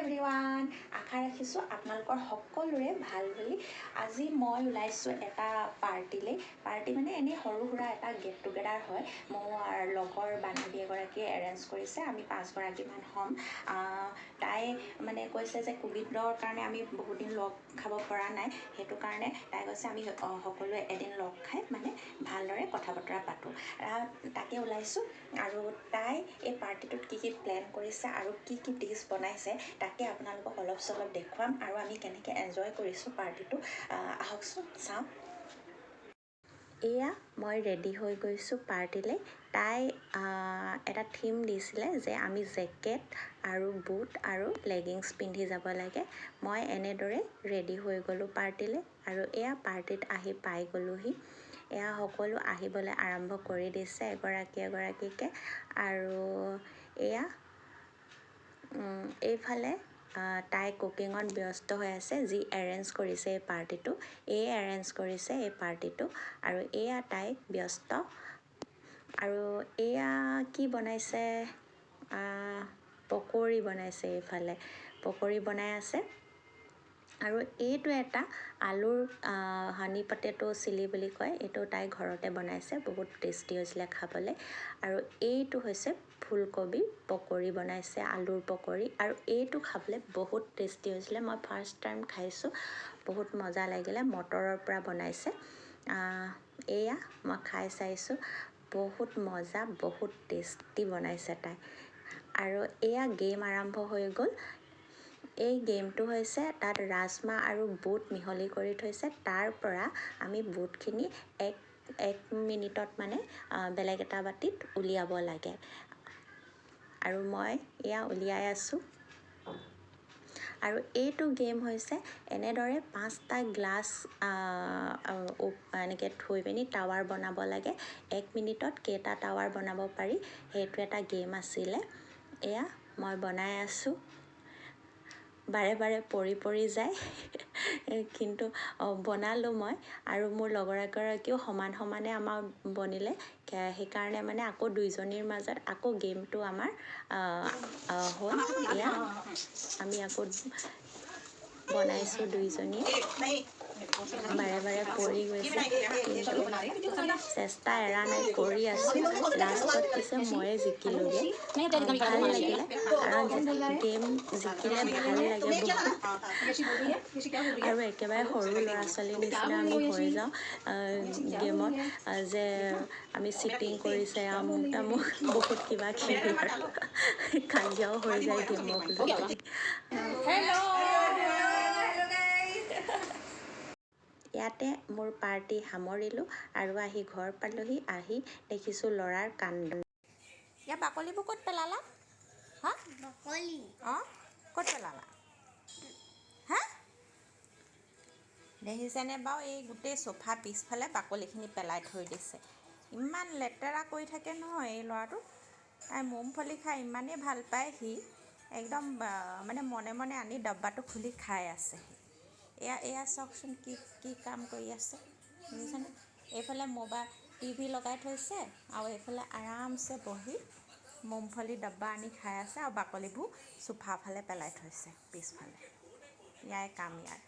Everyone, আশা ৰাখিছোঁ আপোনালোকৰ সকলোৰে ভাল বুলি। আজি মই ওলাইছোঁ এটা পাৰ্টি মানে এনেই সৰু সুৰা এটা গেট টুগেডাৰ হয়। মোৰ লগৰ বান্ধৱী এগৰাকীয়ে এৰেঞ্জ কৰিছে, আমি 5গৰাকীমান হ'ম। তাই মানে কৈছে যে কোভিডৰ কাৰণে আমি বহুত দিন লগ খাব পৰা নাই, সেইটো কাৰণে তাই কৈছে আমি সকলোৱে এদিন লগ খাই মানে ভালদৰে কথা বতৰা পাতোঁ। তাকে ওলাইছোঁ আৰু তাই এই পাৰ্টিটোত কি প্লেন কৰিছে আৰু কি ডিছ বনাইছে তাকে আপোনালোকক অলপ চলপ দেখুৱাম আৰু আমি কেনেকৈ এনজয় কৰিছোঁ পাৰ্টিটো। আহকচোন চাওঁ। এয়া মই ৰেডি হৈ গৈছোঁ পাৰ্টিলৈ। তাই এটা থিম দিছিলে যে আমি জেকেট আৰু বুট আৰু লেগিংছ পিন্ধি যাব লাগে। মই এনেদৰে ৰেডি হৈ গ'লোঁ পাৰ্টিলৈ আৰু এয়া পাৰ্টিত আহি পাই গ'লোহি। এয়া সকলো আহিবলৈ আৰম্ভ কৰি দিছে এগৰাকী এগৰাকীকৈ। আৰু এয়া এইফালে তাই কুকিঙত ব্যস্ত হৈ আছে। যি এৰেঞ্জ কৰিছে এই পাৰ্টিটো, এৰেঞ্জ কৰিছে এই পাৰ্টিটো আৰু এয়া তাই ব্যস্ত। আৰু এয়া কি বনাইছে, পকৰি বনাইছে, এইফালে পকৰি বনাই আছে। আৰু এইটো এটা আলুৰ হানি পটেটো চিলি বুলি কয়, এইটো তাই ঘৰতে বনাইছে, বহুত টেষ্টি হৈছিলে খাবলৈ। আৰু এইটো হৈছে ফুলকবি পকৰি বনাইছে, আলুৰ পকৰি, আৰু এইটো খাবলৈ বহুত টেষ্টি হৈছিলে। মই ফাৰ্ষ্ট টাইম খাইছোঁ, বহুত মজা লাগিলে। মটৰৰ পৰা বনাইছে। এয়া মই খাই চাইছোঁ, বহুত মজা, বহুত টেষ্টি বনাইছে তাই। আৰু এয়া গেম আৰম্ভ হৈ গ'ল। এই গেমটো হৈছে তাত ৰাজমাহ আৰু বুট মিহলি কৰি থৈছে, তাৰ পৰা আমি বুটখিনি এক মিনিটত মানে বেলেগ এটা বাতিত উলিয়াব লাগে। আৰু মই এয়া উলিয়াই আছোঁ। আৰু এইটো গেম হৈছে এনেদৰে 5টা গ্লাছ এনেকৈ থৈ পিনি টাৱাৰ বনাব লাগে। 1 মিনিটত কেইটা টাৱাৰ বনাব পাৰি, সেইটো এটা গেম আছিলে। এয়া মই বনাই আছোঁ, বাৰে বাৰে পৰি যায় কিন্তু বনালোঁ মই। আৰু মোৰ লগৰ এগৰাকীও সমানে আমাৰ বনিলে, সেইকাৰণে মানে আকৌ দুইজনীৰ মাজত আকৌ গেমটো আমাৰ হ'ল। এয়া আমি আকৌ বনাইছোঁ দুইজনীয়ে, বাৰে বাৰে পৰি গৈছে কিন্তু চেষ্টা এৰা নাই, কৰি আছোঁ। লাষ্টত পিছে ময়ে জিকিলোঁগৈ। ভাল লাগিলে, কাৰণ গেম জিকিলে ভাল লাগে বহুত। আৰু একেবাৰে সৰু ল'ৰা ছোৱালীৰ নিচিনা আমি হৈ যাওঁ গেমত, যে আমি চিটিং কৰিছে আমুক তামুক বহুত কিবা কিবি আৰু কাজিয়াও হৈ যায় গেমক লৈ। ইয়াতে মোৰ পাৰ্টি সামৰিলোঁ আৰু আহি ঘৰ পালোহি। আহি দেখিছোঁ ল'ৰাৰ কান্দোন। ইয়াৰ বাকলিবোৰ ক'ত পেলালা? হা বাকলি? অঁ, ক'ত পেলালা? হা দেখিছেনে বাৰু, এই গোটেই চোফা পিছফালে বাকলিখিনি পেলাই থৈ দিছে। ইমান লেতেৰা কৰি থাকে নহয় এই ল'ৰাটো। তাই মুমফলি খাই ইমানেই ভাল পায়, সি একদম মানে মনে মনে আনি ডাব্বাটো খুলি খাই আছে। এয়া চাওকচোন কি কাম কৰি আছে, বুজিছেনে? এইফালে টিভি লগাই থৈছে আৰু এইফালে আৰামছে বহি মুমফলি ডাব্বা আনি খাই আছে, আৰু বাকলিবোৰ চোফা ফালে পেলাই থৈছে পিছফালে। ইয়াই কাম ইয়াৰ।